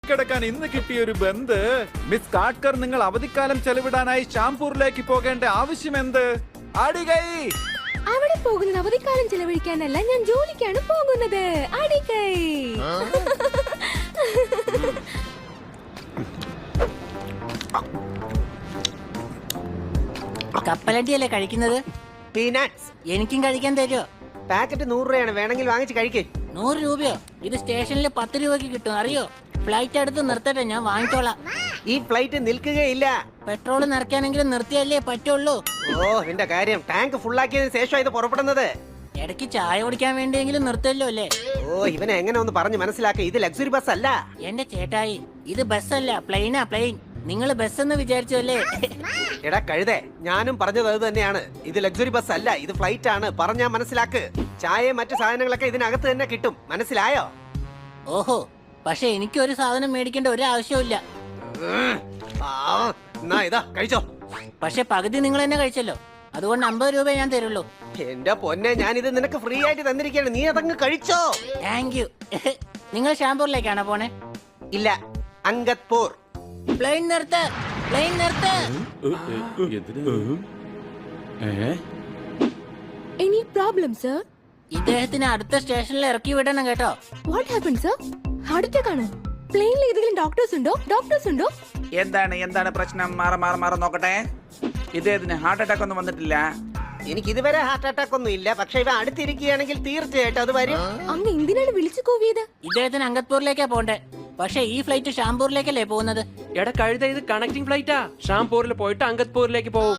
കിടക്കാൻ ഇന്ന് കിട്ടിയ ഒരു ബന്ദ്. മിസ് കാട്കർ, നിങ്ങൾ അവധിക്കാലം ചെലവിടാനായി ഷാംപൂരിലേക്ക് പോകേണ്ട ആവശ്യം എന്ത്? അടികൈ. അവിടെ പോകുന്നത് അവധിക്കാലം ചെലവഴിക്കാനല്ല, ഞാൻ ജോലിക്കാണ് പോകുന്നത്. അടികൈ. കപ്പലണ്ടിയല്ലേ കഴിക്കുന്നത്? പീനട്സ് എനിക്കും കഴിക്കാൻ തരുമോ? പാക്കറ്റ് 100 രൂപയാണ്, വേണമെങ്കിൽ വാങ്ങിച്ച് കഴിക്കേ. 100 രൂപയോ? ഇത് സ്റ്റേഷനിൽ 10 രൂപയ്ക്ക് കിട്ടും, അറിയോ? ഫ്ലൈറ്റ് അടുത്ത് നിർത്തട്ടെ, ഞാൻ വാങ്ങിച്ചോളാം. ഈ ഫ്ലൈറ്റ് നിൽക്കുകയില്ല. പെട്രോൾ നിറയ്ക്കാനെങ്കിലും നിർത്തിയല്ലേ പറ്റുള്ളൂ. ഓ, എന്റെ കാര്യം, ടാങ്ക് ഫുള്ളാക്കിയതിന് ശേഷം ഇത് പുറപ്പെടുന്നത്. ഇടയ്ക്ക് ചായ കുടിക്കാൻ വേണ്ടിയെങ്കിലും നിർത്തല്ലോ അല്ലേ? ഓ, ഇവനെ എങ്ങനെ ഒന്ന് പറഞ്ഞു മനസ്സിലാക്ക. ഇത് ലക്സറി ബസ് അല്ല. എന്റെ ചേട്ടായി, ഇത് ബസ്സല്ല, പ്ലെയിനാ, പ്ലെയിൻ. നിങ്ങൾ ബസ് എന്ന് വിചാരിച്ചു അല്ലേ? എടാ കഴുതേ, ഞാനും പറഞ്ഞത് അത് തന്നെയാണ്. ഇത് ലക്സറി ബസ് അല്ല, ഇത് ഫ്ലൈറ്റ് ആണ്. പറഞ്ഞാ മനസ്സിലാക്ക്. ചായയും മറ്റു സാധനങ്ങളൊക്കെ ഇതിനകത്ത് തന്നെ കിട്ടും, മനസ്സിലായോ? ഓഹോ, പക്ഷെ എനിക്കൊരു സാധനം മേടിക്കേണ്ട ഒരു ആവശ്യമില്ല. എന്നാ ഇതാ കഴിച്ചോ. പക്ഷെ പകുതി നിങ്ങൾ തന്നെ കഴിച്ചല്ലോ, അതുകൊണ്ട് 50 രൂപ ഞാൻ തരുള്ളൂ. എന്റെ പൊന്നെ, ഞാൻ ഇത് നിനക്ക് ഫ്രീ ആയിട്ട് തന്നിരിക്കുകയാണ്, നീ അതങ്ങ് കഴിച്ചോ. Thank you. നിങ്ങൾ ഷാംപൂരിലേക്കാണോ പോണേ? ഇല്ല, അങ്കത്പൂർ. പ്ലെയിൻ നിർത്ത്, പ്ലെയിൻ നിർത്ത്. Any problem, sir? ഇദ്ദേഹത്തിന് അടുത്ത സ്റ്റേഷനിൽ ഇറക്കി വിടണം കേട്ടോ. What happened, sir? Heart attack ആണ്. പ്ലെയിനിൽ ഏതെങ്കിലും ഡോക്ടേഴ്സ് ഉണ്ടോ? ഡോക്ടേഴ്സ് ഉണ്ടോ? എന്താണ് പ്രശ്നം? മാറ നോക്കട്ടെ. ഇദ്ദേഹത്തിന് ഹാർട്ട് അറ്റാക്ക് ഒന്നും വന്നിട്ടില്ല. എനിക്ക് ഇതുവരെ ഹാർട്ട് അറ്റാക്ക് ഒന്നും ഇല്ല, പക്ഷെ ഇവ അടുത്തിരിക്കുകയാണെങ്കിൽ തീർച്ചയായിട്ടും അത് വരും. അങ്ങ് എന്തിനാണ് വിളിച്ചു കൂവിയത്? ഇദ്ദേഹത്തിന് അങ്കത്പൂരിലേക്കാ പോണ്ടേ, പക്ഷെ ഈ ഫ്ലൈറ്റ് ഷാംപൂരിലേക്കല്ലേ പോകുന്നത്? എടാ കഴുത, ഇത് കണക്ടിംഗ് ഫ്ലൈറ്റാ. ഷാംപൂരിൽ പോയിട്ട് അങ്കത്പൂരിലേക്ക് പോകും.